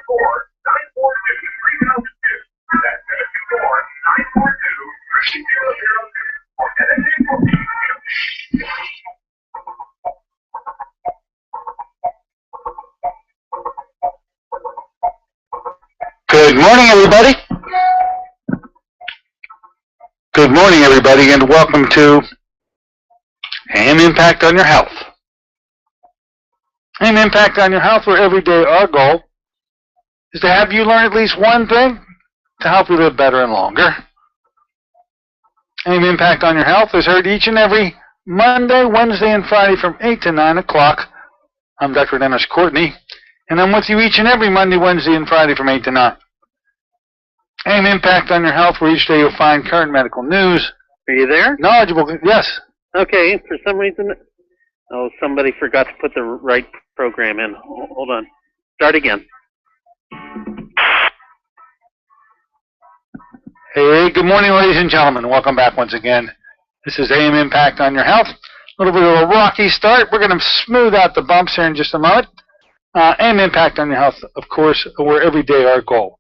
Good morning, everybody. Good morning, everybody, and welcome to AM Impact on Your Health. AM Impact on Your Health, where every day our goal is to have you learn at least one thing to help you live better and longer. AM Impact on Your Health is heard each and every Monday, Wednesday, and Friday from 8 to 9 o'clock. I'm Dr. Dennis Courtney, and I'm with you each and every Monday, Wednesday, and Friday from 8 to 9. AM Impact on Your Health, where each day you'll find current medical news. Are you there? Knowledgeable, yes. Okay, for some reason, somebody forgot to put the right program in. Hold on. Start again. Hey, good morning, ladies and gentlemen. Welcome back once again. This is AM Impact on Your Health. A little bit of a rocky start. We're going to smooth out the bumps here in just a moment. AM Impact on Your Health, of course, where every day our goal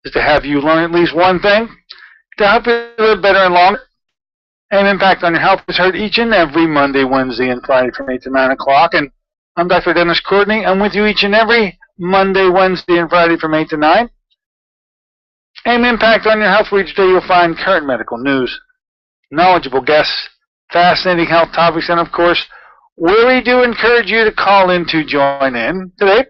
is to have you learn at least one thing to help you live better and longer. AM Impact on Your Health is heard each and every Monday, Wednesday, and Friday from 8 to 9 o'clock. And I'm Dr. Dennis Courtney. I'm with you each and every Monday, Wednesday, and Friday from 8 to 9. AM Impact on Your Health, where each day you'll find current medical news, knowledgeable guests, fascinating health topics, and of course, where we do encourage you to call in to join in today.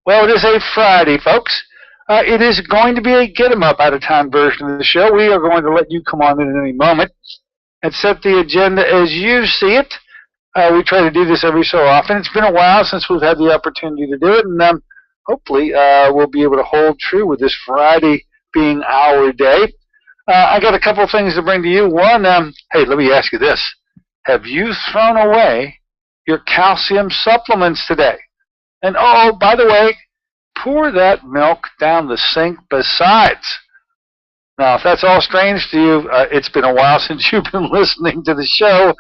Well, it is a Friday, folks. It is going to be a get-em-up out-of-town version of the show. We are going to let you come on in at any moment and set the agenda as you see it. We try to do this every so often. It's been a while since we've had the opportunity to do it, and hopefully we'll be able to hold true with this Friday being our day. I got a couple of things to bring to you. One, hey, let me ask you this. Have you thrown away your calcium supplements today? And oh, by the way, pour that milk down the sink besides. Now, if that's all strange to you, it's been a while since you've been listening to the show,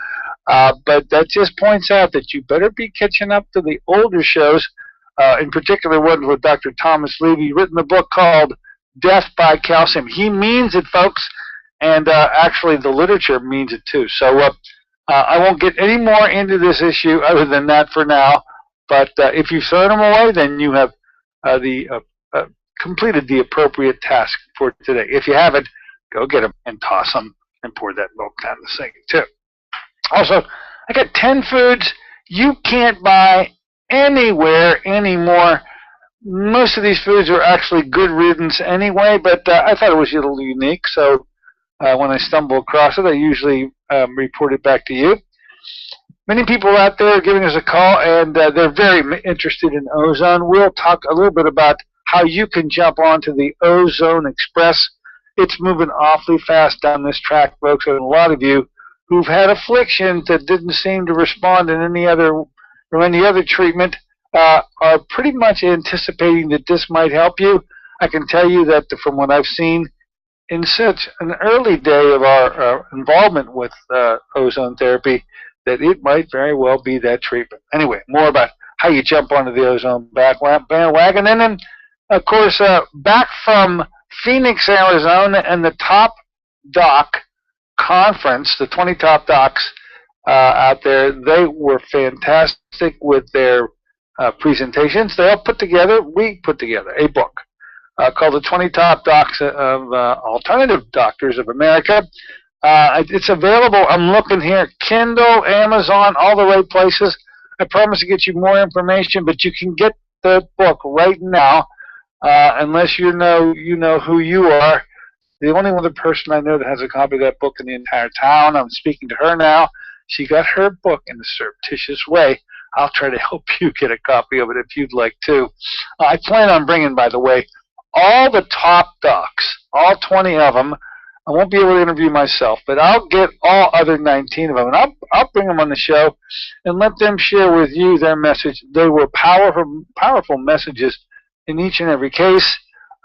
but that just points out that you better be catching up to the older shows, in particular one with Dr. Thomas Levy, written a book called Death by Calcium. He means it, folks, and actually the literature means it too. So I won't get any more into this issue other than that for now, but if you've thrown them away, then you have completed the appropriate task for today. If you haven't, go get them and toss them and pour that milk down the sink too. Also, I got 10 foods you can't buy anywhere anymore. Most of these foods are actually good riddance anyway, but I thought it was a little unique, so when I stumble across it, I usually report it back to you. Many people out there are giving us a call, and they're very interested in ozone. We'll talk a little bit about how you can jump onto the Ozone Express. It's moving awfully fast down this track, folks, and a lot of you who've had afflictions that didn't seem to respond in any other treatment are pretty much anticipating that this might help you. I can tell you that from what I've seen in such an early day of our involvement with ozone therapy, that it might very well be that treatment. Anyway, more about how you jump onto the ozone bandwagon. And then, of course, back from Phoenix, Arizona, and the Top Doc Conference, the 20 top docs out there, they were fantastic with their presentations. We put together a book called The 20 Top Docs of Alternative Doctors of America. It's available, I'm looking here, Kindle, Amazon, all the right places. I promise to get you more information, but you can get the book right now, unless you know who you are. The only other person I know that has a copy of that book in the entire town. I'm speaking to her now. She got her book in a surreptitious way. I'll try to help you get a copy of it if you'd like to. I plan on bringing, by the way, all the top docs, all 20 of them. I won't be able to interview myself, but I'll get all other 19 of them, and I'll bring them on the show and let them share with you their message. They were powerful messages in each and every case.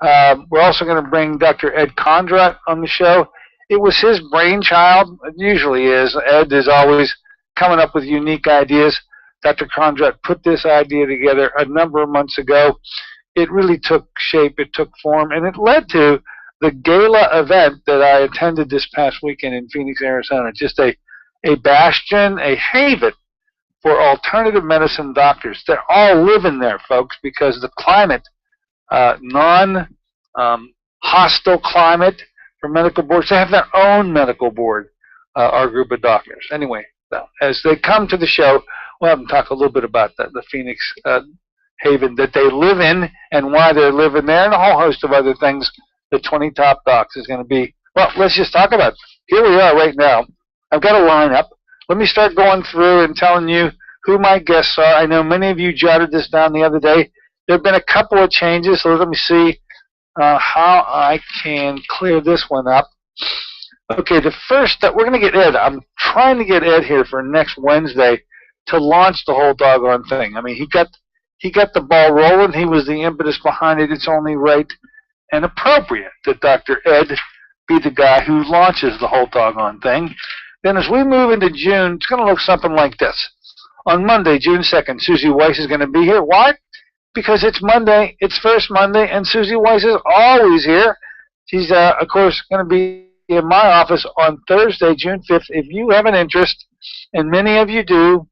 We're also going to bring Dr. Ed Condrat on the show. It was his brainchild. It usually is. Ed is always coming up with unique ideas. Dr. Condrat put this idea together a number of months ago. it really took shape, it took form, and it led to the gala event that I attended this past weekend in Phoenix, Arizona. Just a bastion, a haven for alternative medicine doctors. They're all living there, folks, because the climate, non-hostile climate for medical boards. They have their own medical board, our group of doctors. Anyway, as they come to the show, we'll have them talk a little bit about the Phoenix haven that they live in and why they're living there, and a whole host of other things. The 20 Top Docs is going to be, well, let's just talk about it. Here we are right now. I've got a lineup. Let me start going through and telling you who my guests are. I know many of you jotted this down the other day. There have been a couple of changes, so let me see how I can clear this one up. Okay, the first, we're going to get Ed. I'm trying to get Ed here for next Wednesday to launch the whole doggone thing. I mean, he got the ball rolling. He was the impetus behind it. It's only right and appropriate that Dr. Ed be the guy who launches the whole doggone thing. Then as we move into June, it's going to look something like this. On Monday, June 2nd, Susie Weiss is going to be here. Why? Because it's Monday, it's first Monday, and Susie Weiss is always here. She's, of course, going to be in my office on Thursday, June 5th. If you have an interest, and many of you do,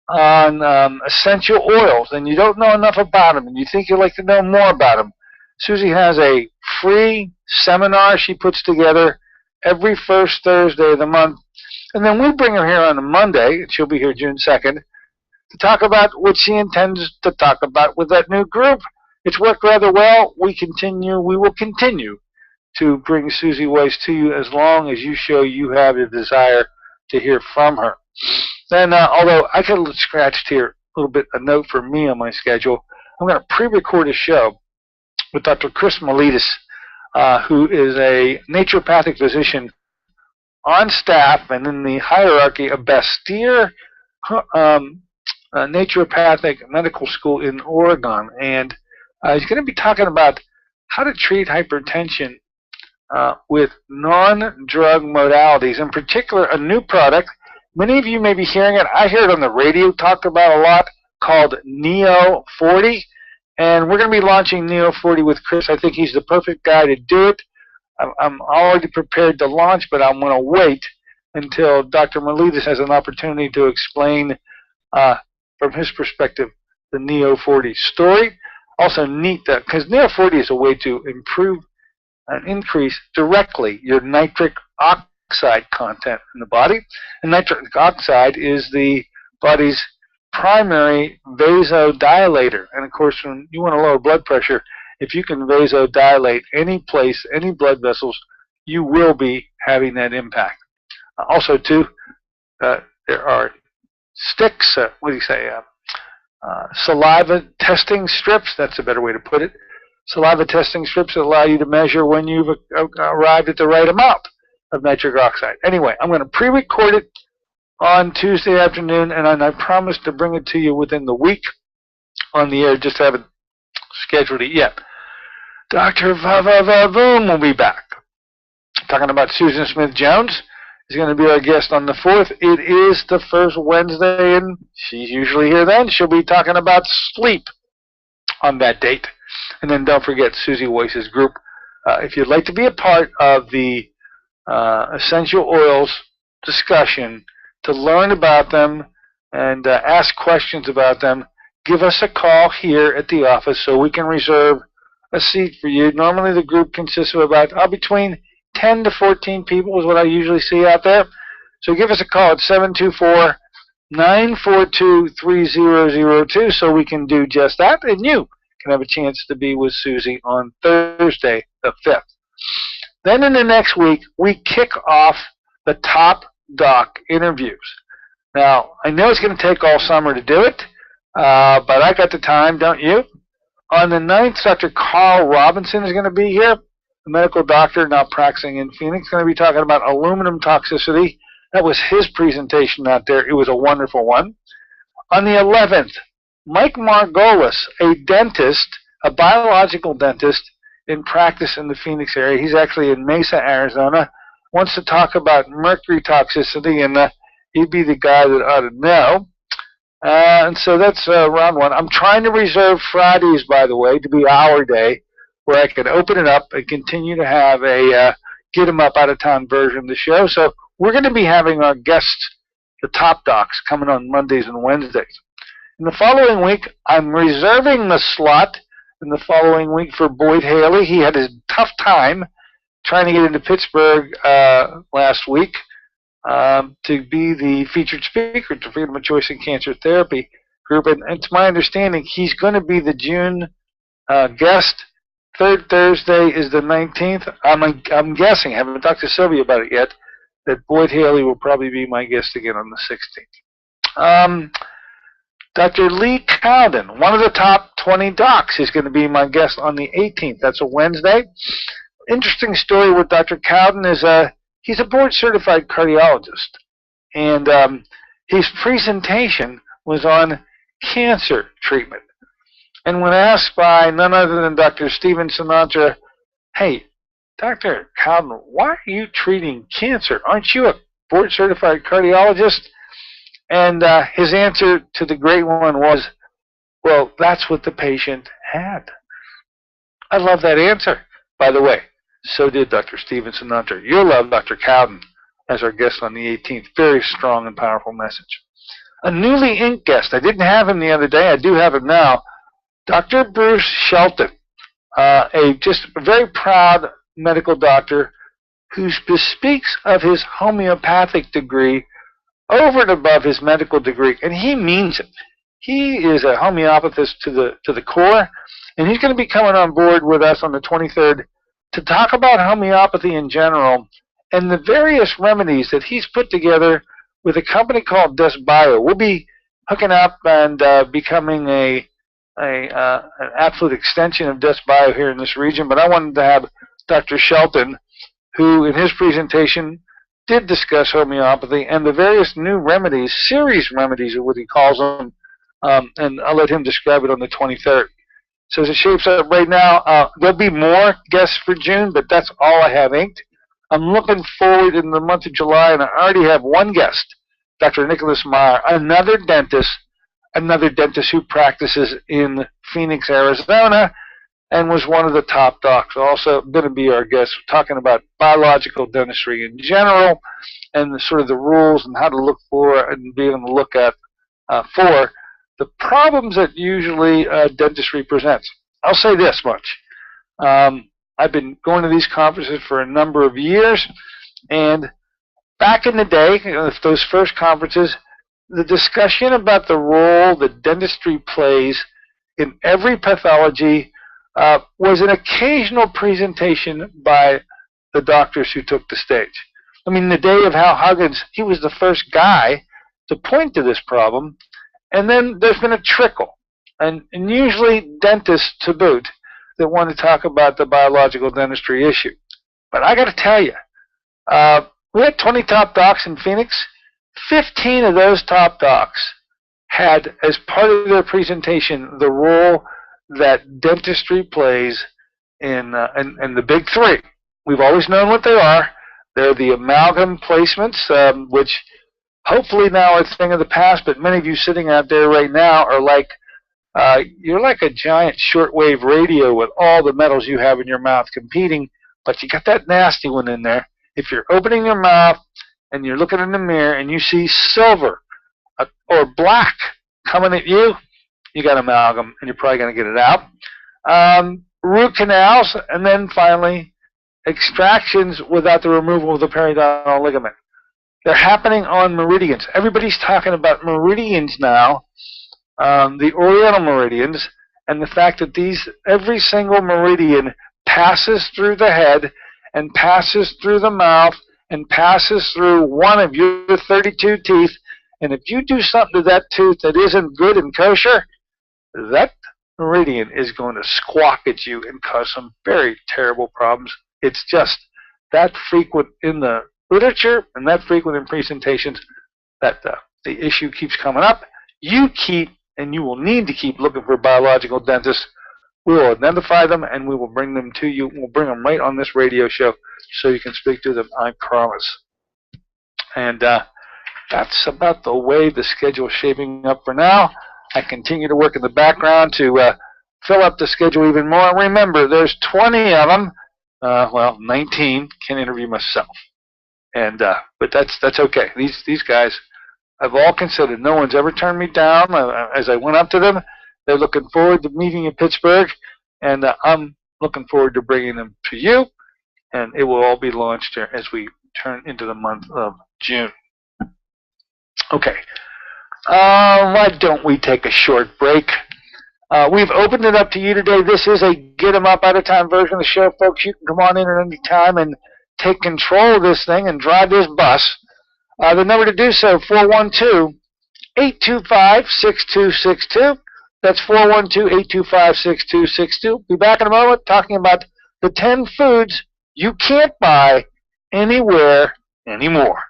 on essential oils, and you don't know enough about them, and you think you'd like to know more about them, Susie has a free seminar she puts together every first Thursday of the month. And then we bring her here on a Monday, and she'll be here June 2nd, to talk about what she intends to talk about with that new group. It's worked rather well. We will continue to bring Susie Weiss to you as long as you show you have a desire to hear from her. Then, although I got a little scratched here, a little bit, a note for me on my schedule, I'm going to pre-record a show with Dr. Chris Miletus, who is a naturopathic physician on staff and in the hierarchy of Bastyr Naturopathic Medical School in Oregon. And he's going to be talking about how to treat hypertension with non-drug modalities, in particular a new product. Many of you may be hearing it. I hear it on the radio talked about a lot, called Neo 40. And we're going to be launching Neo 40 with Chris. I think he's the perfect guy to do it. I'm already prepared to launch, but I'm going to wait until Dr. Miletus has an opportunity to explain, from his perspective, the Neo 40 story. Also neat, because Neo 40 is a way to improve and increase directly your nitric oxide content in the body. And nitric oxide is the body's primary vasodilator. And of course, when you want to lower blood pressure, if you can vasodilate any place, any blood vessels, you will be having that impact. Also, too, there are sticks, saliva testing strips, that's a better way to put it. Saliva testing strips that allow you to measure when you've arrived at the right amount of nitric oxide. Anyway, I'm going to pre-record it on Tuesday afternoon, and I promise to bring it to you within the week on the air. Just haven't scheduled it yet. Dr. Vavavoom will be back. Talking about Susan Smith-Jones is going to be our guest on the 4th. It is the first Wednesday, and she's usually here then. She'll be talking about sleep on that date. And then don't forget Susie Weiss's group. If you'd like to be a part of the essential oils discussion, to learn about them and ask questions about them, give us a call here at the office so we can reserve a seat for you. Normally the group consists of about between 10 to 14 people is what I usually see out there. So give us a call at 724-942-3002 so we can do just that, and you can have a chance to be with Susie on Thursday the 5th. Then in the next week, we kick off the Top Doc interviews. Now, I know it's going to take all summer to do it, but I got the time, don't you? On the 9th, Dr. Carl Robinson is going to be here, a medical doctor now practicing in Phoenix, going to be talking about aluminum toxicity. That was his presentation out there. It was a wonderful one. On the 11th, Mike Margolis, a dentist, a biological dentist in practice in the Phoenix area. He's actually in Mesa, Arizona. Wants to talk about mercury toxicity, and he'd be the guy that ought to know. And so that's round one. I'm trying to reserve Fridays, by the way, to be our day, where I can open it up and continue to have a get 'em up out of town version of the show. So we're going to be having our guests, the top docs, coming on Mondays and Wednesdays. In the following week, I'm reserving the slot in the following week for Boyd Haley. He had a tough time trying to get into Pittsburgh last week to be the featured speaker to Freedom of Choice in Cancer Therapy group. And to my understanding, he's going to be the June guest. Third Thursday is the 19th. I'm guessing, I haven't talked to Sylvia about it yet, that Boyd Haley will probably be my guest again on the 16th. Dr. Lee Cowden, one of the top 20 docs, is going to be my guest on the 18th. That's a Wednesday. Interesting story with Dr. Cowden is he's a board-certified cardiologist, and his presentation was on cancer treatment. And when asked by none other than Dr. Stephen Sinatra, hey, Dr. Cowden, why are you treating cancer? Aren't you a board-certified cardiologist? And his answer to the great one was, well, that's what the patient had. I love that answer. By the way, so did Dr. Stephen Sinatra. You'll love Dr. Cowden as our guest on the 18th. Very strong and powerful message. A newly inked guest. I didn't have him the other day. I do have him now. Dr. Bruce Shelton, just a very proud medical doctor who bespeaks of his homeopathic degree over and above his medical degree, and he means it. He is a homeopathist to the core, and he's going to be coming on board with us on the 23rd to talk about homeopathy in general and the various remedies that he's put together with a company called DesBio. We'll be hooking up and becoming an absolute extension of DesBio here in this region, but I wanted to have Dr. Shelton, who in his presentation did discuss homeopathy and the various new remedies, series remedies is what he calls them, and I'll let him describe it on the 23rd. So as it shapes up right now, there'll be more guests for June, but that's all I have inked. I'm looking forward in the month of July, and I already have one guest, Dr. Nicholas Meyer, another dentist who practices in Phoenix, Arizona, and was one of the top docs. Also going to be our guest, talking about biological dentistry in general, and the rules and how to look for and be on the lookout for the problems that usually dentistry presents. I'll say this much. I've been going to these conferences for a number of years, and back in the day, those first conferences, the discussion about the role that dentistry plays in every pathology was an occasional presentation by the doctors who took the stage. I mean, the day of Hal Huggins, he was the first guy to point to this problem, and then there's been a trickle, and usually dentists to boot, that want to talk about the biological dentistry issue. But I got to tell you, we had 20 top docs in Phoenix. 15 of those top docs had, as part of their presentation, the role that dentistry plays in the big three. We've always known what they are. They're the amalgam placements, which hopefully now are a thing of the past, but many of you sitting out there right now are like, you're like a giant shortwave radio with all the metals you have in your mouth competing, but you got that nasty one in there. If you're opening your mouth and you're looking in the mirror and you see silver or black coming at you, you got amalgam, and you're probably going to get it out. Root canals, and then finally extractions without the removal of the periodontal ligament. They're happening on meridians. Everybody's talking about meridians now, the oriental meridians, and the fact that every single meridian passes through the head and passes through the mouth and passes through one of your 32 teeth. And if you do something to that tooth that isn't good and kosher, that meridian is going to squawk at you and cause some very terrible problems. It's just that frequent in the literature and that frequent in presentations that the issue keeps coming up. You will need to keep looking for biological dentists. We will identify them and we will bring them to you. We'll bring them right on this radio show so you can speak to them, I promise. And that's about the way the schedule is shaping up for now. I continue to work in the background to fill up the schedule even more. Remember, there's 20 of them. Well, 19 can interview myself, and but that's okay. These guys I've all considered. No one's ever turned me down. As I went up to them, they're looking forward to meeting in Pittsburgh, and I'm looking forward to bringing them to you. And it will all be launched as we turn into the month of June. Okay. Why don't we take a short break? We've opened it up to you today. This is a get 'em up out of time version of the show, folks. You can come on in at any time and take control of this thing and drive this bus. The number to do so, 412-825-6262. That's 412-825-6262. Be back in a moment talking about the 10 foods you can't buy anywhere anymore.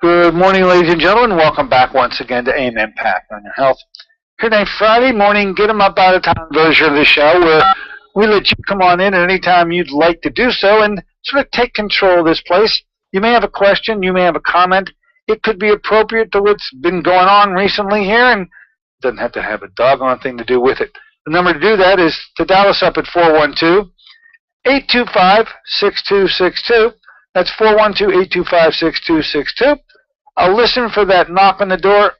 Good morning, ladies and gentlemen. Welcome back once again to AIM Impact on Your Health. Here today, Friday morning, get 'em up out of time version of the show where we let you come on in at any time you'd like to do so and sort of take control of this place. You may have a question, you may have a comment. It could be appropriate to what's been going on recently here, and it doesn't have to have a doggone thing to do with it. The number to do that is to dial us up at 412-825-6262. That's 412-825-6262. I'll listen for that knock on the door,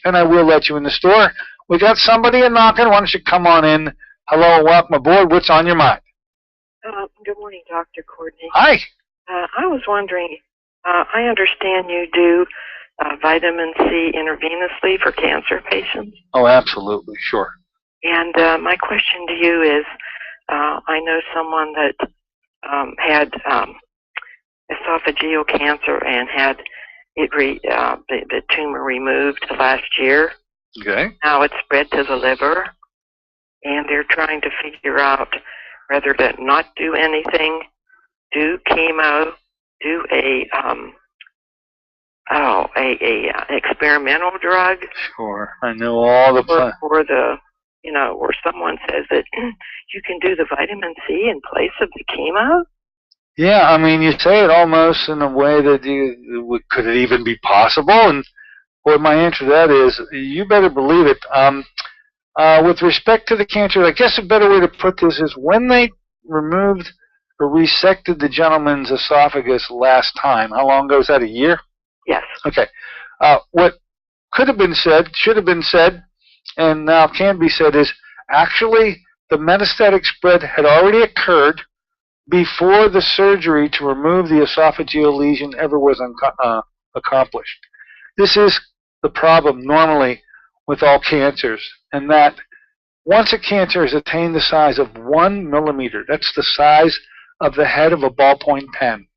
and I will let you in the store. We got somebody knocking. Why don't you come on in? Hello and welcome aboard. What's on your mind? Good morning, Dr. Courtney. Hi. I was wondering, I understand you do vitamin C intravenously for cancer patients. Oh, absolutely. Sure. And my question to you is, I know someone that had esophageal cancer and had the tumor removed last year. Okay. Now it's spread to the liver, and they're trying to figure out whether to not do anything, do chemo, do a experimental drug. Sure. I know all the plans. Or the, where someone says that you can do the vitamin C in place of the chemo. Yeah, I mean, you say it almost in a way that could it even be possible? And boy, my answer to that is you better believe it. With respect to the cancer, I guess a better way to put this is when they removed or resected the gentleman's esophagus last time, how long ago was that, a year? Yes. Okay. What could have been said, should have been said, and now can be said is actually the metastatic spread had already occurred before the surgery to remove the esophageal lesion ever was accomplished. This is the problem normally with all cancers, and that once a cancer has attained the size of 1 millimeter, that's the size of the head of a ballpoint pen,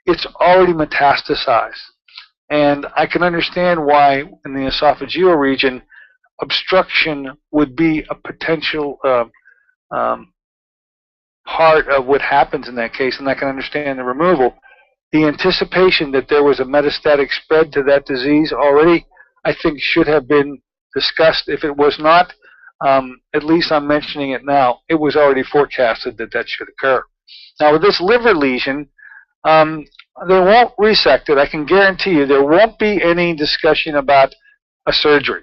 it's already metastasized. And I can understand why in the esophageal region, obstruction would be a potential part of what happens in that case, and I can understand the removal. The anticipation that there was a metastatic spread to that disease already, I think, should have been discussed. If it was not, at least I'm mentioning it now, it was already forecasted that that should occur. Now, with this liver lesion, they won't resect it. I can guarantee you there won't be any discussion about a surgery,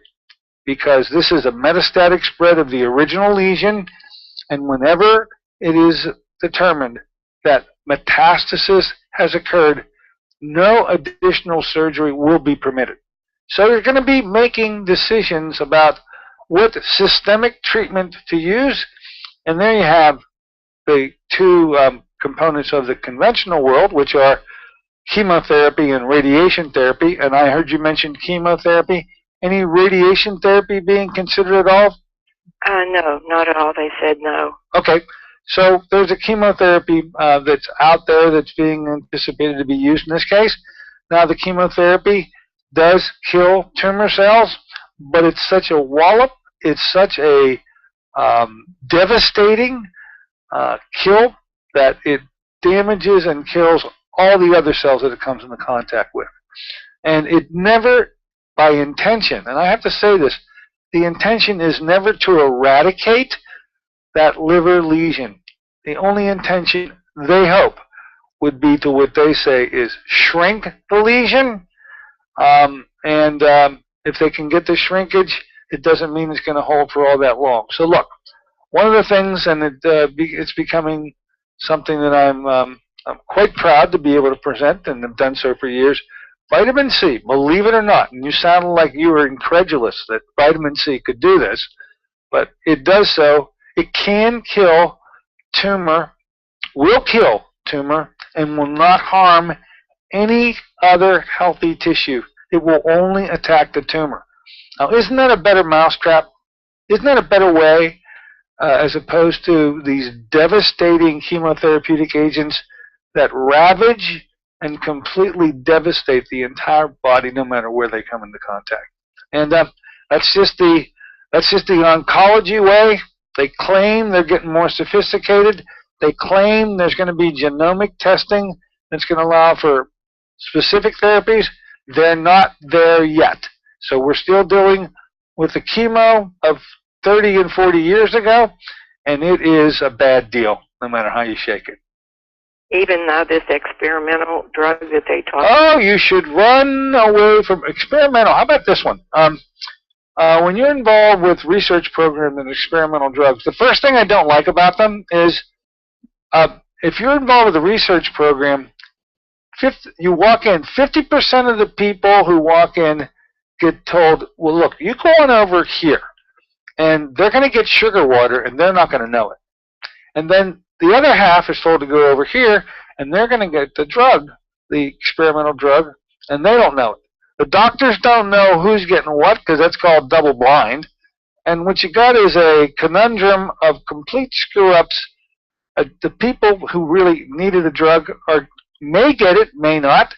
because this is a metastatic spread of the original lesion, and whenever it is determined that metastasis has occurred, no additional surgery will be permitted. So you're going to be making decisions about what systemic treatment to use, and there you have the two components of the conventional world, which are chemotherapy and radiation therapy. And I heard you mention chemotherapy. Any radiation therapy being considered at all? No, not at all. They said no. Okay. So there's a chemotherapy that's out there that's being anticipated to be used in this case. Now, the chemotherapy does kill tumor cells, but it's such a wallop, it's such a devastating kill that it damages and kills all the other cells that it comes into contact with. And it never, by intention, and I have to say this, the intention is never to eradicate that liver lesion. The only intention, they hope, would be to what they say is shrink the lesion. If they can get the shrinkage, it doesn't mean it's going to hold for all that long. So look, one of the things, and it's becoming something that I'm quite proud to be able to present, and have done so for years, vitamin C, believe it or not, and you sounded like you were incredulous that vitamin C could do this, but it does so. It can kill tumor, will kill tumor, and will not harm any other healthy tissue. It will only attack the tumor. Now, isn't that a better mousetrap? Isn't that a better way, as opposed to these devastating chemotherapeutic agents that ravage and completely devastate the entire body, no matter where they come into contact? And that's just the oncology way. They claim they're getting more sophisticated. They claim there's going to be genomic testing that's going to allow for specific therapies. They're not there yet. So we're still dealing with the chemo of 30 and 40 years ago, and it is a bad deal, no matter how you shake it. Even though this experimental drug that they talk about. Oh, you should run away from experimental. How about this one? When you're involved with research programs and experimental drugs, the first thing I don't like about them is if you're involved with a research program, you walk in, 50% of the people who walk in get told, well, look, you go on over here, and they're going to get sugar water, and they're not going to know it. And then the other half is told to go over here, and they're going to get the drug, the experimental drug, and they don't know it. The doctors don't know who's getting what, because that's called double blind. And what you got is a conundrum of complete screw-ups. The people who really needed a drug may get it, may not.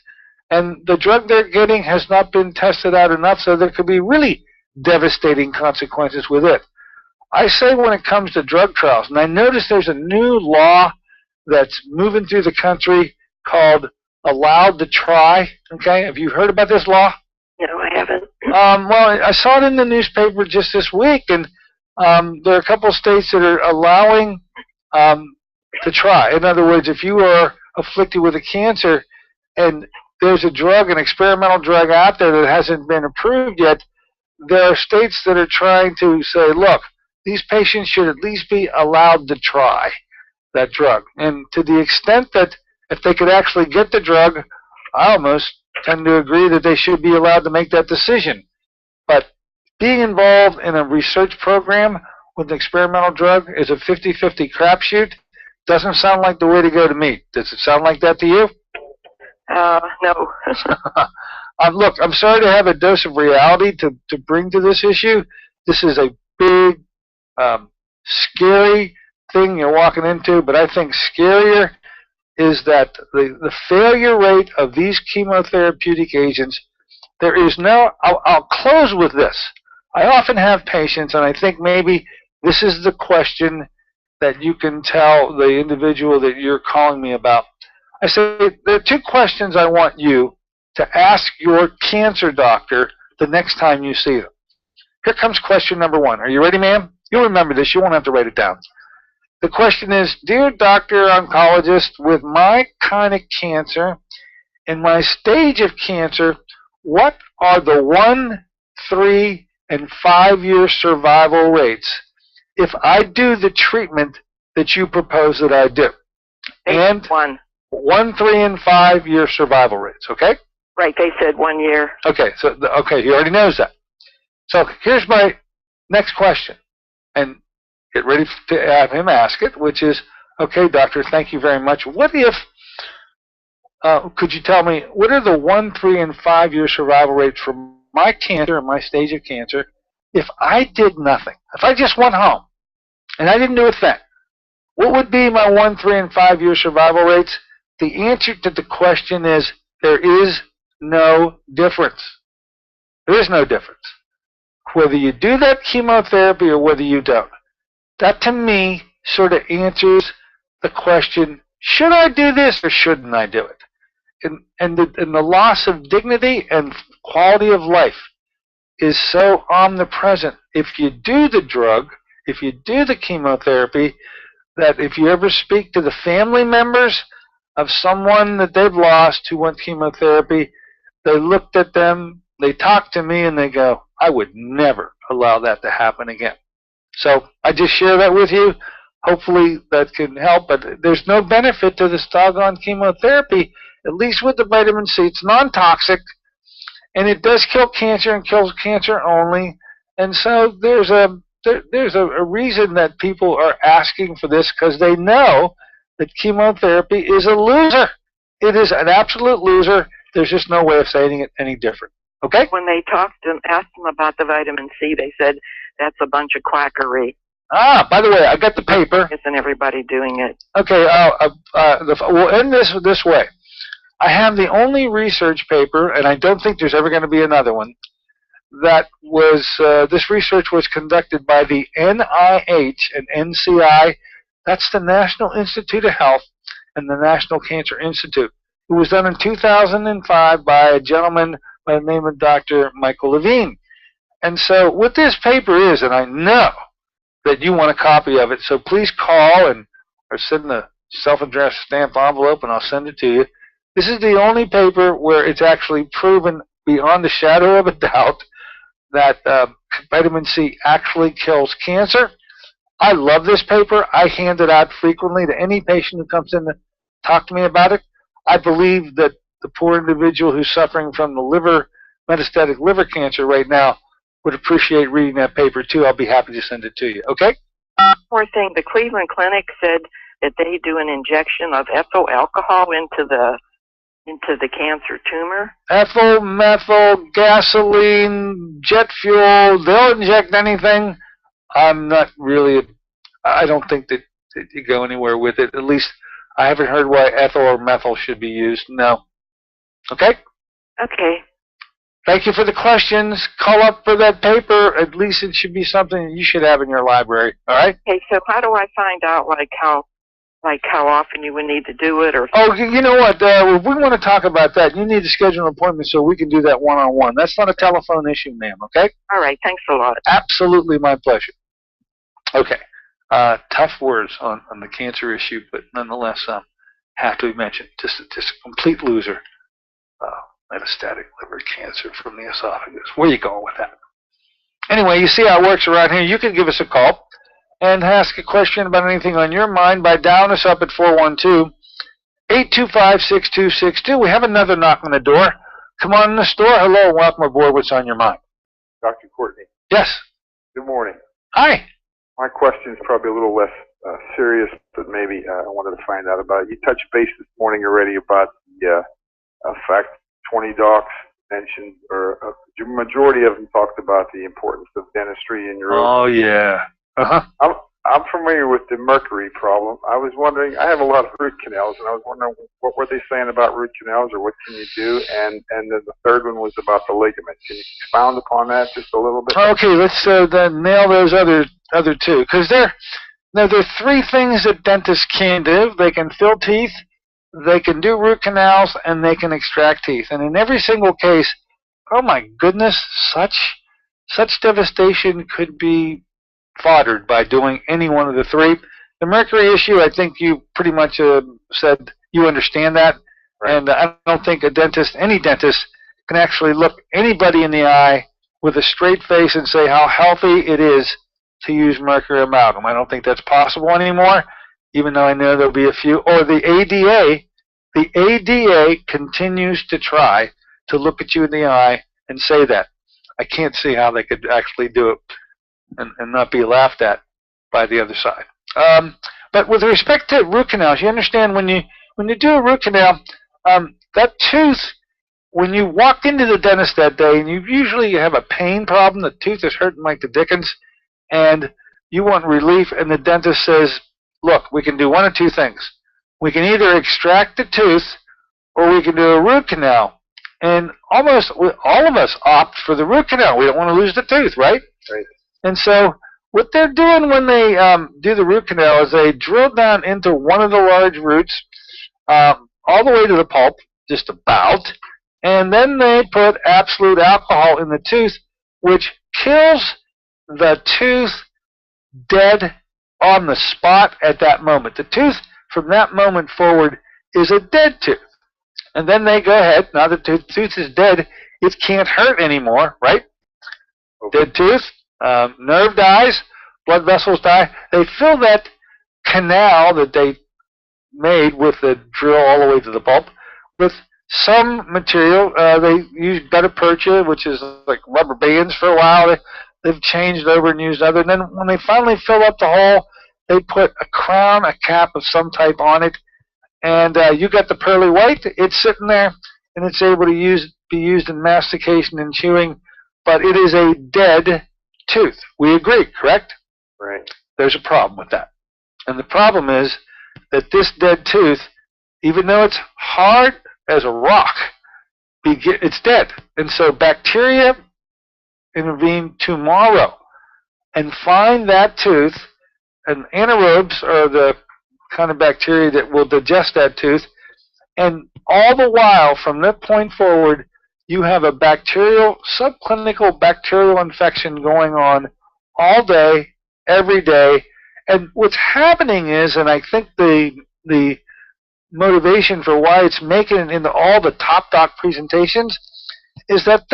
And the drug they're getting has not been tested out enough, so there could be really devastating consequences with it. I say when it comes to drug trials, and I notice there's a new law that's moving through the country called Allowed to Try. Okay, have you heard about this law? No, I haven't. Well, I saw it in the newspaper just this week, and there are a couple of states that are allowing to try. In other words, if you are afflicted with a cancer and there's a drug, an experimental drug out there that hasn't been approved yet, there are states that are trying to say, look, these patients should at least be allowed to try that drug. And to the extent that if they could actually get the drug, I almost tend to agree that they should be allowed to make that decision. But being involved in a research program with an experimental drug is a 50-50 crapshoot. Doesn't sound like the way to go to me. Does it sound like that to you? No. Look, I'm sorry to have a dose of reality to bring to this issue. This is a big scary thing you're walking into, but I think scarier is that the failure rate of these chemotherapeutic agents, there is no, I'll close with this. I often have patients, and I think maybe this is the question that you can tell the individual that you're calling me about. I say, there are two questions I want you to ask your cancer doctor the next time you see them. Here comes question number one. Are you ready, ma'am? You'll remember this. You won't have to write it down. The question is, dear doctor oncologist, with my kind of cancer and my stage of cancer, what are the 1, 3, and 5-year survival rates if I do the treatment that you propose that I do? And 1, 3, and 5-year survival rates, okay? Right, they said 1 year. Okay, so okay, he already knows that. So here's my next question, and get ready to have him ask it, which is, okay, doctor, thank you very much. What if, could you tell me, what are the 1, 3, and 5-year survival rates for my cancer and my stage of cancer if I did nothing? If I just went home and I didn't do a thing, what would be my 1, 3, and 5-year survival rates? The answer to the question is there is no difference. There is no difference. Whether you do that chemotherapy or whether you don't. That, to me, sort of answers the question, should I do this or shouldn't I do it? And the loss of dignity and quality of life is so omnipresent. If you do the drug, if you do the chemotherapy, that if you ever speak to the family members of someone that they've lost who went chemotherapy, they looked at them, they talked to me, and they go, I would never allow that to happen again. So I just share that with you. Hopefully that can help, but there's no benefit to this doggone chemotherapy, at least with the vitamin C. It's non-toxic, and it does kill cancer and kills cancer only. And so there's a reason that people are asking for this, because they know that chemotherapy is a loser. It is an absolute loser. There's just no way of saying it any different. Okay? When they asked them about the vitamin C, they said that's a bunch of quackery. Ah, by the way, I got the paper. Isn't everybody doing it? Okay, we'll end this way. I have the only research paper, and I don't think there's ever going to be another one, that was, this research was conducted by the NIH and NCI. That's the National Institute of Health and the National Cancer Institute. It was done in 2005 by a gentleman by the name of Dr. Michael Levine. And so what this paper is, and I know that you want a copy of it, so please call or send a self-addressed stamped envelope and I'll send it to you. This is the only paper where it's actually proven beyond a shadow of a doubt that vitamin C actually kills cancer. I love this paper. I hand it out frequently to any patient who comes in to talk to me about it. I believe that the poor individual who's suffering from the metastatic liver cancer right now would appreciate reading that paper too. I'll be happy to send it to you. Okay? One more thing. The Cleveland Clinic said that they do an injection of ethyl alcohol into the cancer tumor. Ethyl, methyl, gasoline, jet fuel, they'll inject anything. I'm not really, I don't think that you go anywhere with it. At least I haven't heard why ethyl or methyl should be used. No. Okay? Okay. Thank you for the questions. Call up for that paper. At least it should be something you should have in your library. All right? Okay, so how do I find out, how often you would need to do it? Or oh, you know what? If we want to talk about that, you need to schedule an appointment so we can do that one-on-one. That's not a telephone issue, ma'am, okay? All right, thanks a lot. Absolutely my pleasure. Okay. Tough words on the cancer issue, but nonetheless, have to be mentioned. Just a complete loser. Metastatic liver cancer from the esophagus. Where are you going with that? Anyway, you see how it works around here. You can give us a call and ask a question about anything on your mind by dialing us up at 412-825-6262. We have another knock on the door. Come on in the store. Hello, and welcome aboard. What's on your mind? Dr. Courtney. Yes. Good morning. Hi. My question is probably a little less serious, but maybe I wanted to find out about it. You touched base this morning already about the fact 20 docs mentioned, or a majority of them talked about the importance of dentistry in your Oh, yeah. I'm familiar with the mercury problem. I was wondering, I have a lot of root canals, and I was wondering what were they saying about root canals, or what can you do? And then the third one was about the ligament. Can you expound upon that just a little bit? Okay, let's then nail those other two, because there are three things that dentists can do. They can fill teeth, they can do root canals, and they can extract teeth. And in every single case, oh my goodness, such devastation could be foddered by doing any one of the three. The mercury issue, I think you pretty much said you understand that. Right. And I don't think any dentist, can actually look anybody in the eye with a straight face and say how healthy it is to use mercury amalgam. I don't think that's possible anymore, even though I know there'll be a few. Or the ADA continues to try to look at you in the eye and say that. I can't see how they could actually do it and not be laughed at by the other side. But with respect to root canals, you understand when you do a root canal, that tooth, when you walk into the dentist that day, and you usually have a pain problem, the tooth is hurting like the dickens, and you want relief, and the dentist says, look, we can do one of two things. We can either extract the tooth, or we can do a root canal. And almost all of us opt for the root canal. We don't want to lose the tooth, right? Right. And so what they're doing when they do the root canal is they drill down into one of the large roots all the way to the pulp, just about, and then they put absolute alcohol in the tooth, which kills the tooth dead on the spot at that moment. The tooth, from that moment forward, is a dead tooth. And then they go ahead, now the tooth is dead, it can't hurt anymore, right? Okay. Dead tooth, nerve dies, blood vessels die. They fill that canal that they made with the drill all the way to the pulp with some material. They use gutta-percha, which is like rubber bands for a while. They've changed over and used other. And then when they finally fill up the hole, they put a crown, a cap of some type on it. And you got the pearly white. It's sitting there, and it's able to be used in mastication and chewing. But it is a dead tooth. We agree, correct? Right. There's a problem with that. And the problem is that this dead tooth, even though it's hard as a rock, it's dead. And so bacteria intervene tomorrow and find that tooth, and anaerobes are the kind of bacteria that will digest that tooth. And all the while, from that point forward, you have a subclinical bacterial infection going on all day, every day. And what's happening is, and I think the motivation for why it's making it into all the Top Doc presentations, is that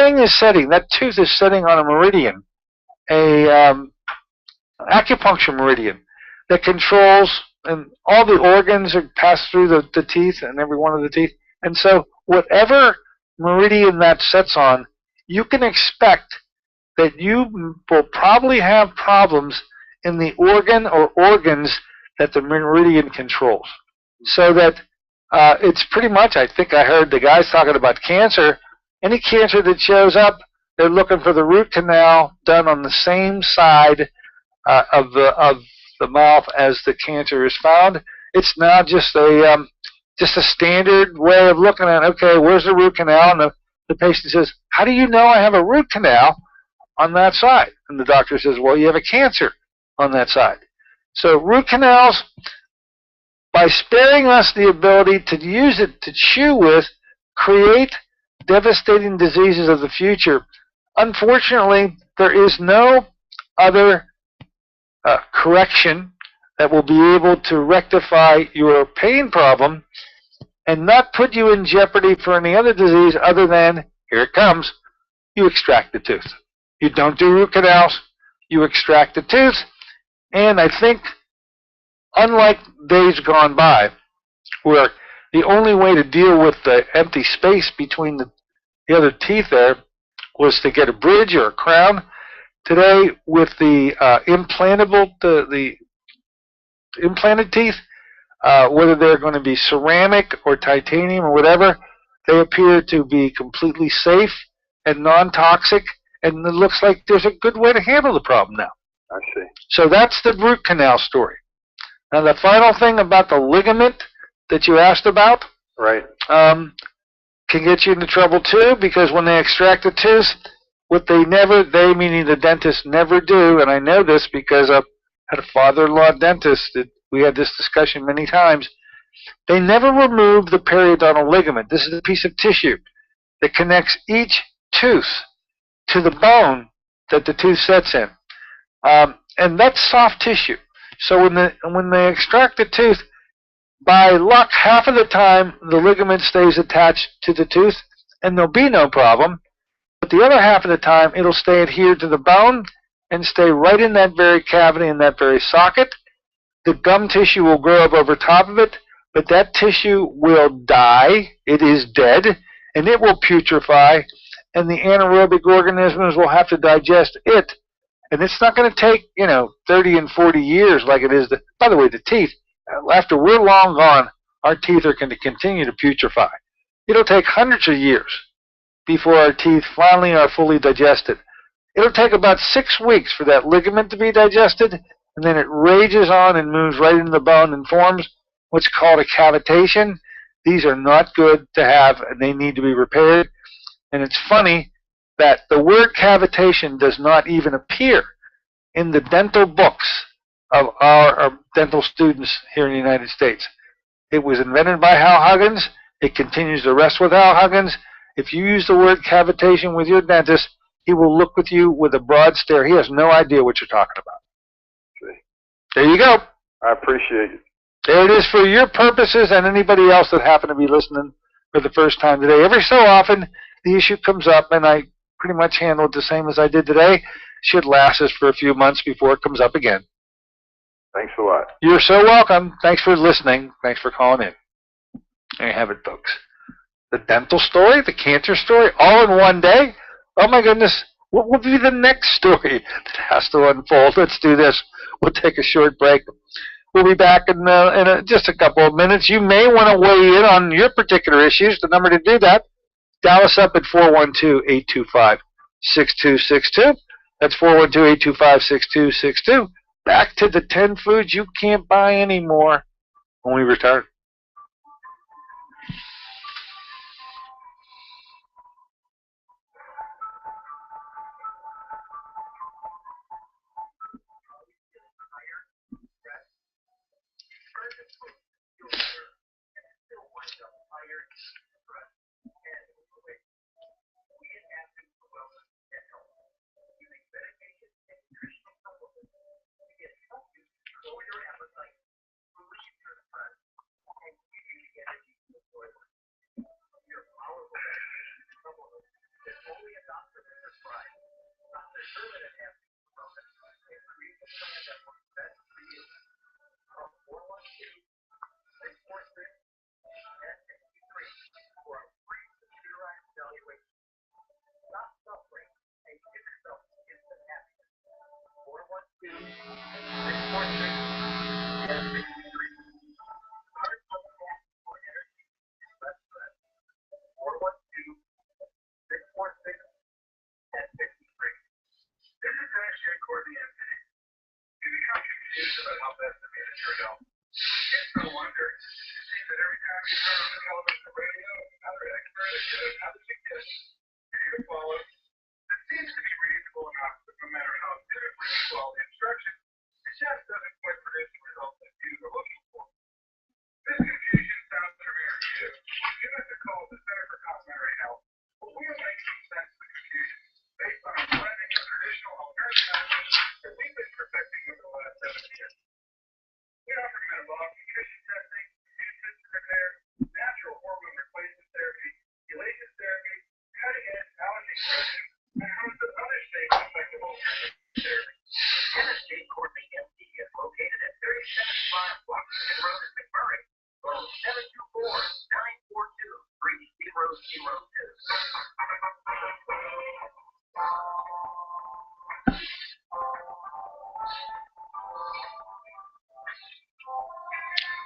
tooth is sitting on a meridian, acupuncture meridian, that controls, and all the organs are passed through the teeth and every one of the teeth. And so whatever meridian that sets on, you can expect that you will probably have problems in the organ or organs that the meridian controls. So that it's pretty much, I think I heard the guys talking about cancer. Any cancer that shows up, they're looking for the root canal done on the same side of the mouth as the cancer is found. It's now just a standard way of looking at, okay, where's the root canal? And the patient says, how do you know I have a root canal on that side? And the doctor says, well, you have a cancer on that side. So root canals, by sparing us the ability to use it to chew with, create devastating diseases of the future. Unfortunately, there is no other correction that will be able to rectify your pain problem and not put you in jeopardy for any other disease other than, here it comes, you extract the tooth. You don't do root canals, you extract the tooth, and I think, unlike days gone by, where the only way to deal with the empty space between the other teeth there was to get a bridge or a crown, today with the the implanted teeth, whether they're going to be ceramic or titanium or whatever, they appear to be completely safe and non-toxic, and it looks like there's a good way to handle the problem now. I see. So that's the root canal story. Now the final thing about the ligament that you asked about, Right. can get you into trouble too, because when they extract the tooth, what they meaning the dentist, never do, and I know this because I had a father-in-law dentist that we had this discussion many times, they never remove the periodontal ligament. This is a piece of tissue that connects each tooth to the bone that the tooth sets in. And that's soft tissue. So when they extract the tooth, by luck, half of the time the ligament stays attached to the tooth and there'll be no problem. But the other half of the time it'll stay adhered to the bone and stay right in that very cavity, in that very socket. The gum tissue will grow up over top of it, but that tissue will die. It is dead, and it will putrefy, and the anaerobic organisms will have to digest it. And it's not going to take, 30 and 40 years like it is. By the way, the teeth, after we're long gone, our teeth are going to continue to putrefy. It'll take hundreds of years before our teeth finally are fully digested. It'll take about 6 weeks for that ligament to be digested, and then it rages on and moves right into the bone and forms what's called a cavitation. These are not good to have, and they need to be repaired. And it's funny that the word cavitation does not even appear in the dental books of our dental students here in the United States. It was invented by Hal Huggins. It continues to rest with Hal Huggins. If you use the word cavitation with your dentist, he will look with you with a broad stare. He has no idea what you're talking about. See. There you go. I appreciate it. There it is for your purposes and anybody else that happen to be listening for the first time today. Every so often, the issue comes up, and I pretty much handle it the same as I did today. Should last us for a few months before it comes up again. Thanks a lot. You're so welcome. Thanks for listening. Thanks for calling in. There you have it, folks. The dental story, the cancer story, all in one day. Oh, my goodness. What will be the next story that has to unfold? Let's do this. We'll take a short break. We'll be back in just a couple of minutes. You may want to weigh in on your particular issues. The number to do that, dial us up at 412-825-6262. That's 412-825-6262. Back to the 10 foods you can't buy anymore when we return.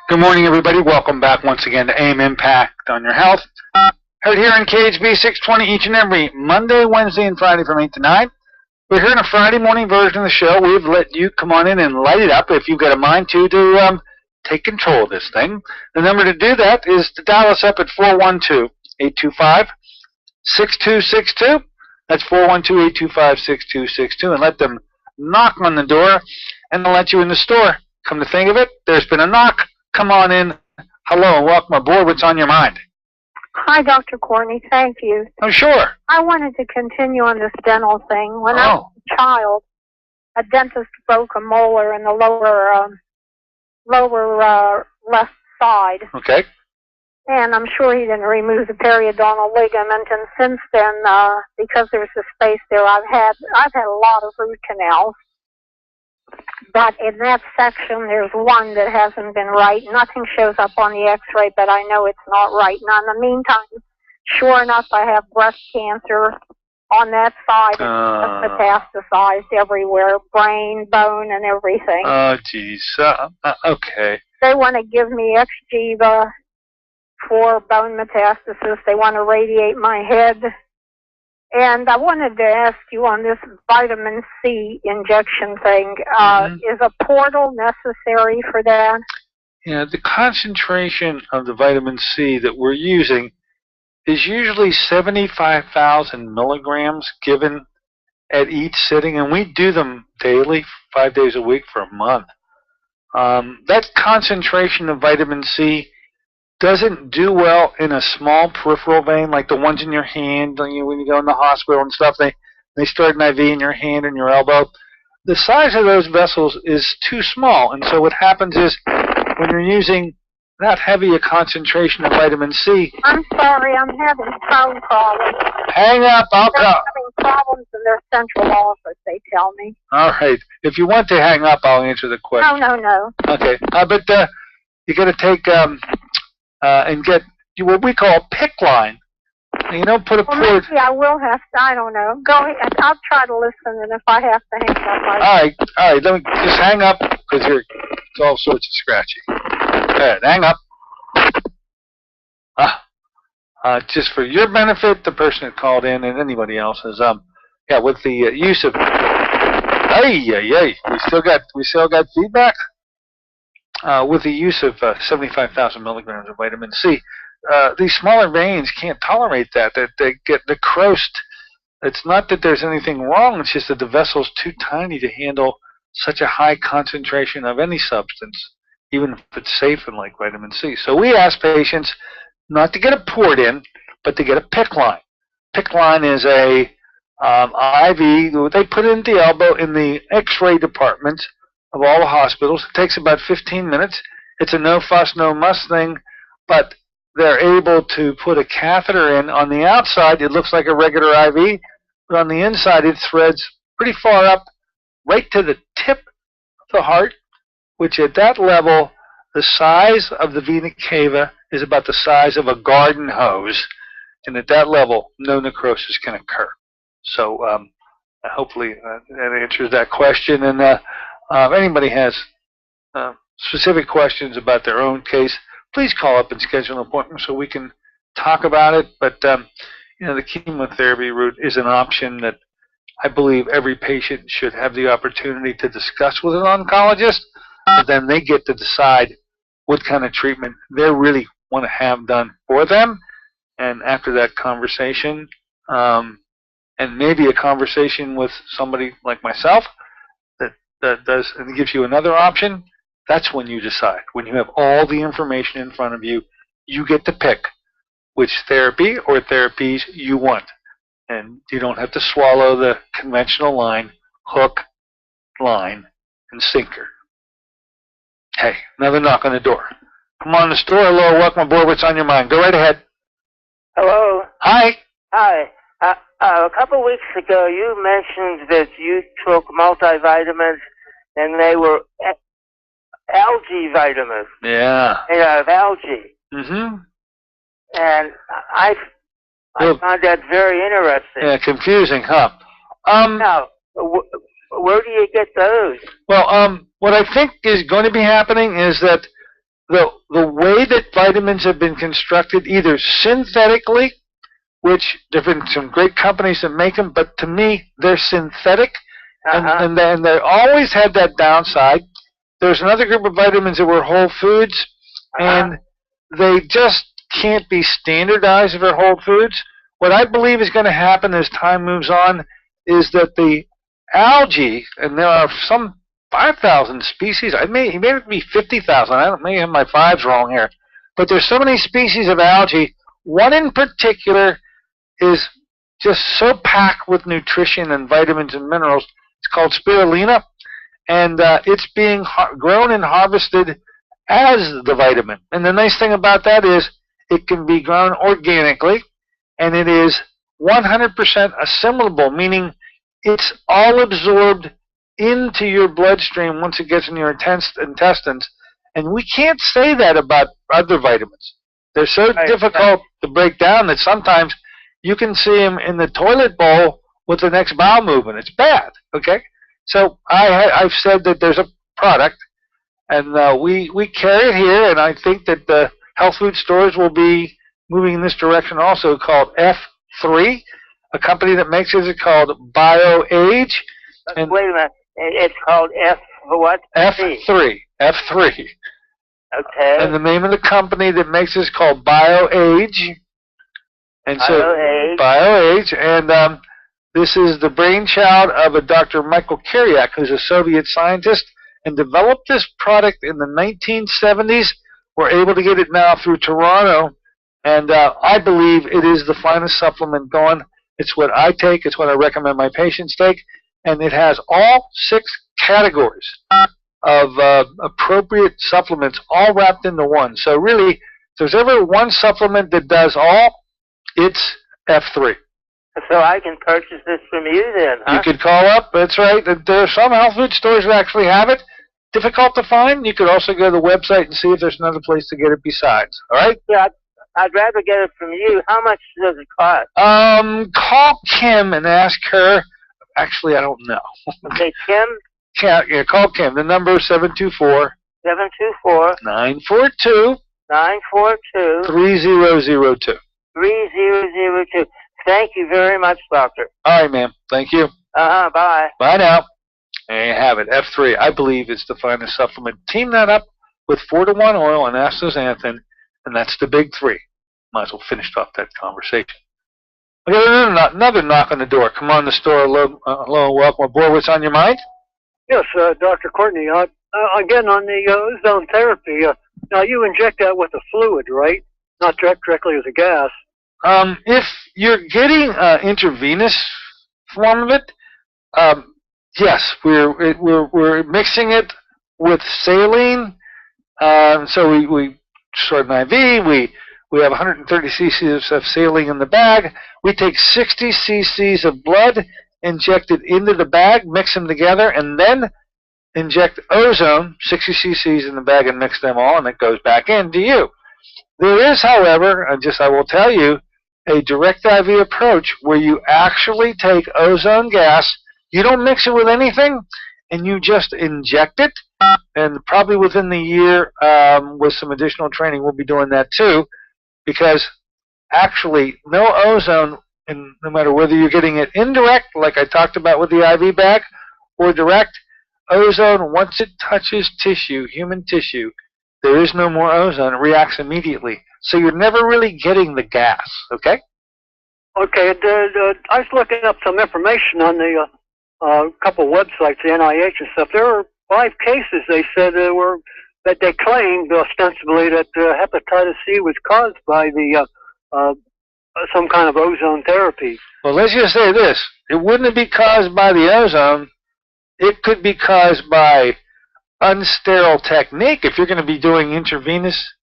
Good morning, everybody. Welcome back once again to AIM Impact on Your Health. Heard here in KHB 620 each and every Monday, Wednesday, and Friday from 8 to 9. we're here in a Friday morning version of the show. We've let you come on in and light it up if you've got a mind to take control of this thing. The number to do that is to dial us up at 412-825-6262. That's 412-825-6262, and let them knock on the door, and they'll let you in the store. Come to think of it, there's been a knock. Come on in. Hello, and welcome aboard. What's on your mind? Hi, Dr. Courtney. Thank you. Oh, sure. I wanted to continue on this dental thing. When I was a child, a dentist broke a molar in the lower left side. Okay. And I'm sure he didn't remove the periodontal ligament. And since then, because there's a space there, I've had a lot of root canals. But in that section, there's one that hasn't been right. Nothing shows up on the x-ray, but I know it's not right. Now, in the meantime, sure enough, I have breast cancer on that side. It's metastasized everywhere, brain, bone, and everything. Oh, geez. Okay. They want to give me Xgeva for bone metastasis. They want to radiate my head. And I wanted to ask you on this vitamin C injection thing, is a portal necessary for that? Yeah, the concentration of the vitamin C that we're using is usually 75,000 milligrams given at each sitting, and we do them daily, 5 days a week for a month. That concentration of vitamin C doesn't do well in a small peripheral vein like the ones in your hand. When you go in the hospital and stuff, they start an IV in your hand and your elbow. The size of those vessels is too small, and so what happens is when you're using that heavy a concentration of vitamin C... I'm sorry, I'm having phone problems. Hang up, I'll call. They're having problems in their central office, they tell me. All right. If you want to hang up, I'll answer the question. No. Okay. But you got to take... and get what we call a PICC line. You don't put a well, port. Maybe I will have to. I don't know. Go ahead. I'll try to listen, and if I have to hang up, All right. Let me just hang up because it's all sorts of scratchy. Good. Hang up. Just for your benefit, the person that called in and anybody else's. With the use of. We still got feedback. With the use of 75,000 milligrams of vitamin C, these smaller veins can't tolerate that. They get necrosed. It's not that there's anything wrong. It's just that the vessel's too tiny to handle such a high concentration of any substance, even if it's safe in like vitamin C. So we ask patients not to get a port in, but to get a PICC line. PICC line is a IV. They put it in the elbow in the X-ray department of all the hospitals. It takes about 15 minutes. It's a no fuss, no muss thing, but they're able to put a catheter in. On the outside, it looks like a regular IV, but on the inside, it threads pretty far up, right to the tip of the heart, which at that level, the size of the vena cava is about the size of a garden hose, and at that level, no necrosis can occur. So hopefully that answers that question. And if anybody has specific questions about their own case, please call up and schedule an appointment so we can talk about it. But the chemotherapy route is an option that I believe every patient should have the opportunity to discuss with an oncologist. But then they get to decide what kind of treatment they really want to have done for them. And after that conversation, and maybe a conversation with somebody like myself, that does and gives you another option, that's when you decide. When you have all the information in front of you, you get to pick which therapy or therapies you want. And you don't have to swallow the conventional line, hook, line, and sinker. Hey, another knock on the door. Come on in the store. Hello, welcome aboard. What's on your mind? Go right ahead. Hello. Hi. Hi. A couple weeks ago, you mentioned that you took multivitamins, and they were algae vitamins. Yeah. Made out of algae. Mm-hmm. And I found that very interesting. Yeah, confusing, huh? Now, where do you get those? Well, what I think is going to be happening is that the way that vitamins have been constructed, either synthetically which there have been some great companies that make them, but to me, they're synthetic, and they always had that downside. There's another group of vitamins that were whole foods, and they just can't be standardized if they're whole foods. What I believe is going to happen as time moves on is that the algae, and there are some 5,000 species, it may be 50,000, I may have my fives wrong here, but there's so many species of algae. One in particular is just so packed with nutrition and vitamins and minerals. It's called spirulina, and it's being grown and harvested as the vitamin. And the nice thing about that is it can be grown organically, and it is 100% assimilable, meaning it's all absorbed into your bloodstream once it gets in your intestines. And we can't say that about other vitamins. They're so difficult to break down that sometimes you can see them in the toilet bowl with the next bowel movement. It's bad, okay? So I've said that there's a product, and we carry it here, and I think that the health food stores will be moving in this direction also, called F3. A company that makes it is called BioAge. Wait a minute. It's called F what? F3. F3. Okay. And the name of the company that makes it is called BioAge. And so BioAge. And this is the brainchild of a Dr. Michael Kiriak, who's a Soviet scientist, and developed this product in the 1970s. We're able to get it now through Toronto, and I believe it is the finest supplement going. It's what I take. It's what I recommend my patients take. And it has all 6 categories of appropriate supplements all wrapped into one. So really, if there's ever one supplement that does all, it's F3. So I can purchase this from you then, huh? You could call up. That's right. There are some health food stores that actually have it. Difficult to find. You could also go to the website and see if there's another place to get it besides. All right? Yeah, I'd rather get it from you. How much does it cost? Call Kim and ask her. Actually, I don't know. Okay, Kim? Yeah, call Kim. The number is 724 942 3002. 3002. Thank you very much, Doctor. All right, ma'am. Thank you. Bye. Bye now. There you have it. F3. I believe it's the finest supplement. Team that up with 4-to-1 oil and astaxanthin, and that's the big 3. Might as well finish off that conversation. We got another knock on the door. Come on, the store. Hello, welcome aboard. What's on your mind? Yes, Dr. Courtney. Again, on the ozone therapy, now you inject that with a fluid, right? Not directly as a gas. If you're getting intravenous form of it, yes, we're mixing it with saline. So we sort of IV. We have 130 cc's of saline in the bag. We take 60 cc's of blood, inject it into the bag, mix them together, and then inject ozone, 60 cc's in the bag, and mix them all, and it goes back into you. There is, however, I will tell you, a direct IV approach where you actually take ozone gas, you don't mix it with anything, and you just inject it, and probably within the year, with some additional training, we'll be doing that too, because actually no ozone, and no matter whether you're getting it indirect, like I talked about with the IV bag, or direct, ozone, once it touches tissue, human tissue, there is no more ozone. It reacts immediately. So you're never really getting the gas, okay? Okay, I was looking up some information on the couple websites, the NIH and stuff. There were 5 cases they said that they claimed ostensibly that hepatitis C was caused by the some kind of ozone therapy. Well, let's just say this. It wouldn't be caused by the ozone. It could be caused by unsterile technique. If you're going to be doing intravenous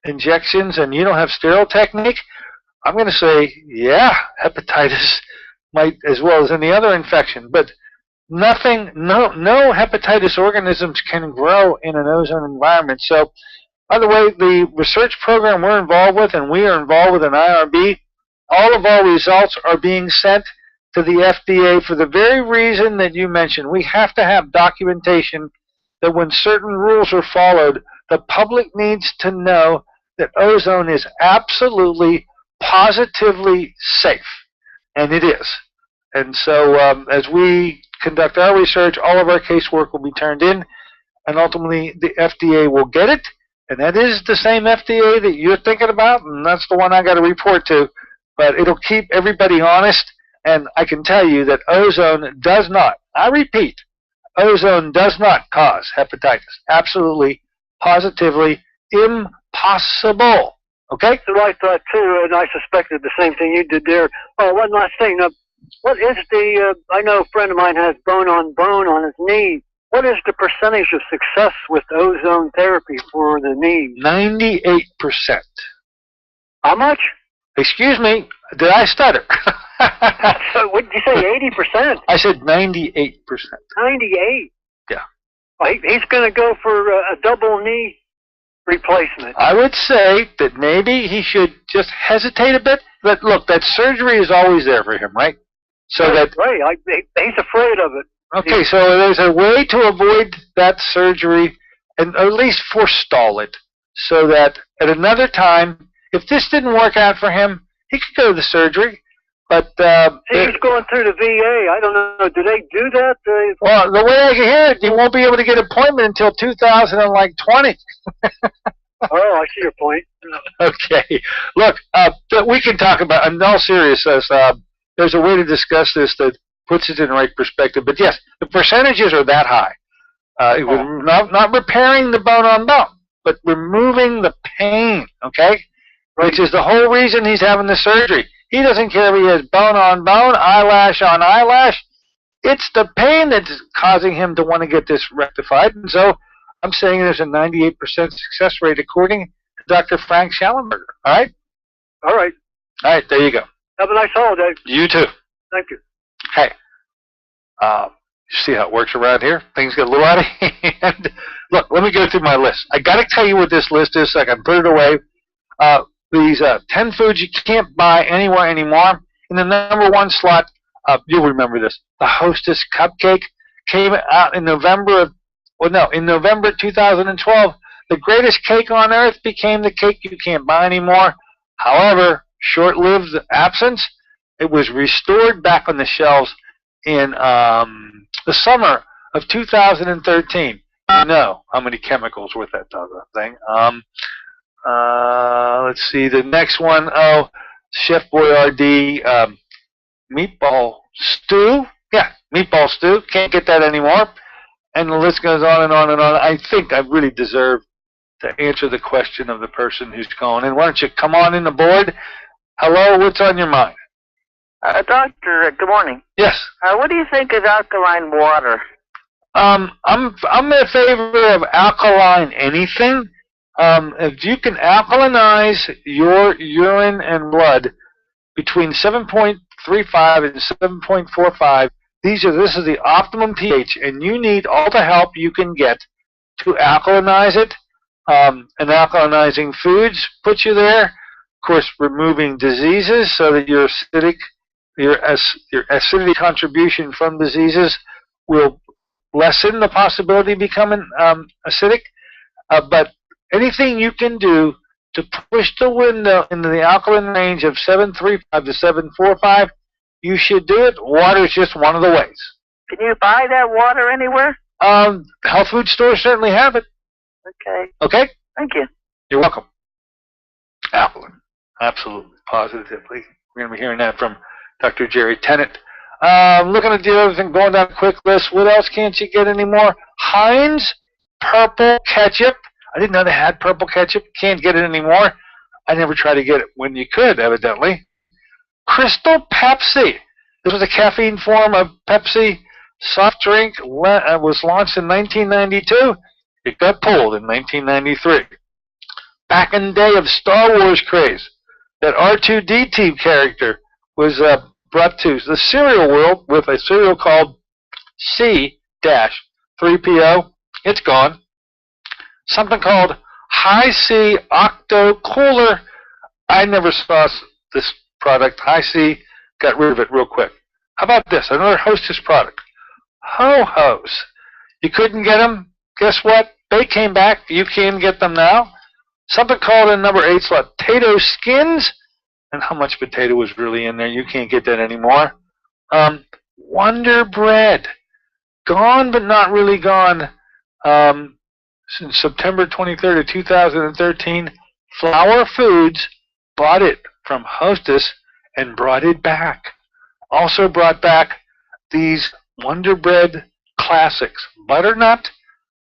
injections and you don't have sterile technique, I'm going to say, yeah, hepatitis might, as well as any other infection. But no hepatitis organisms can grow in an ozone environment. So, by the way, the research program we're involved with, and we are involved with an IRB, all of our results are being sent to the FDA for the very reason that you mentioned. We have to have documentation that when certain rules are followed, the public needs to know that ozone is absolutely positively safe, and it is. And so as we conduct our research, all of our casework will be turned in, and ultimately the FDA will get it, and that is the same FDA that you're thinking about, and that's the one I got to report to, but it'll keep everybody honest, and I can tell you that ozone does not, I repeat, ozone does not cause hepatitis. Absolutely, positively impossible. Okay? So I thought too, and I suspected the same thing you did there. Oh, one last thing. What is I know a friend of mine has bone on his knee. What is the percentage of success with ozone therapy for the knee? 98%. How much? Excuse me, did I stutter? So, what did you say, 80%? I said 98%. 98? Yeah. Well, he's going to go for a double knee replacement. I would say that maybe he should just hesitate a bit, but look, that surgery is always there for him, right? So that right, he's afraid of it. Okay, so there's a way to avoid that surgery and at least forestall it so that at another time, if this didn't work out for him, he could go to the surgery. But he's going through the VA. I don't know. Do they do that? Well, the way I can hear it, he won't be able to get an appointment until 2020. Oh, I see your point. Okay. Look, we can talk about, in all seriousness, there's a way to discuss this that puts it in the right perspective. But yes, the percentages are that high. Not repairing the bone on bone, but removing the pain, okay? Right. Which is the whole reason he's having the surgery. He doesn't care if he has bone on bone, eyelash on eyelash. It's the pain that's causing him to want to get this rectified. And so I'm saying there's a 98% success rate according to Dr. Frank Schallenberger. All right? All right. All right, there you go. Have a nice holiday. You too. Thank you. Hey, you see how it works around here? Things get a little out of hand. Look, let me go through my list. I got to tell you what this list is so I can put it away. These 10 foods you can't buy anywhere anymore. In the number 1 slot, you'll remember this, the Hostess Cupcake came out in November 2012. The greatest cake on earth became the cake you can't buy anymore. However, short-lived absence, it was restored back on the shelves in the summer of 2013. You know how many chemicals with that thing. Let's see, the next one, Chef Boyardee meatball stew. Yeah, meatball stew. Can't get that anymore. And the list goes on and on and on. I think I really deserve to answer the question of the person who's calling in. Why don't you come on in the board? Hello, what's on your mind? Doctor, good morning. Yes. What do you think of alkaline water? I'm in favor of alkaline anything. If you can alkalinize your urine and blood between 7.35 and 7.45, this is the optimum pH, and you need all the help you can get to alkalinize it. And alkalinizing foods put you there. Of course, removing diseases so that your acidity contribution from diseases will lessen the possibility of becoming acidic. But anything you can do to push the window into the alkaline range of 7.35 to 7.45, you should do it. Water is just one of the ways. Can you buy that water anywhere? Health food stores certainly have it. Okay. Okay? Thank you. You're welcome. Alkaline. Absolutely. Positively. We're going to be hearing that from Dr. Jerry Tennant. Looking at the other thing, going down a quick list. What else can't you get anymore? Heinz purple ketchup. I didn't know they had purple ketchup. Can't get it anymore. I never tried to get it when you could, evidently. Crystal Pepsi. This was a caffeine form of Pepsi soft drink. Was launched in 1992. It got pulled in 1993. Back in the day of Star Wars craze, that R2-D2 character was brought to the cereal world with a cereal called C-3PO. It's gone. Something called High C Octo Cooler. I never saw this product. High C got rid of it real quick. How about this? Another Hostess product. Ho-Hos. You couldn't get them? Guess what? They came back. You can get them now. Something called in number 8 slot Tato Skins. and how much potato was really in there. You can't get that anymore. Wonder Bread, gone but not really gone. Since September 23rd of 2013, Flower Foods bought it from Hostess and brought it back. Also brought back these Wonder Bread classics, Butternut,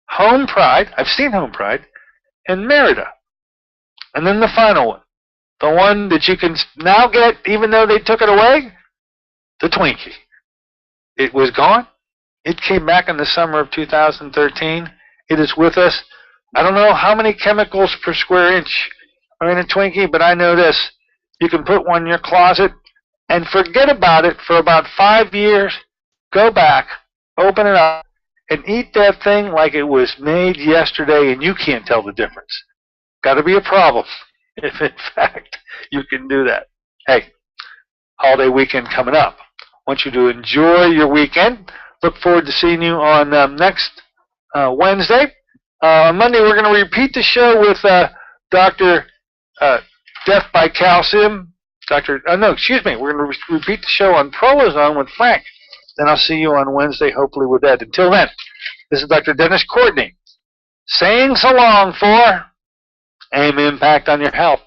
Home Pride, I've seen Home Pride, and Merida. And then the final one, the one that you can now get even though they took it away, the Twinkie. It was gone. It came back in the summer of 2013. It is with us. I don't know how many chemicals per square inch are in a Twinkie, but I know this. You can put one in your closet and forget about it for about 5 years. Go back, open it up, and eat that thing like it was made yesterday, and you can't tell the difference. Got to be a problem if, in fact, you can do that. Hey, holiday weekend coming up. I want you to enjoy your weekend. Look forward to seeing you on next Wednesday. On Monday, we're going to repeat the show with Dr. Death by Calcium. We're going to repeat the show on Prolozone with Frank. Then I'll see you on Wednesday, hopefully with Ed. Until then, this is Dr. Dennis Courtney saying so long for AIM Impact on Your Health.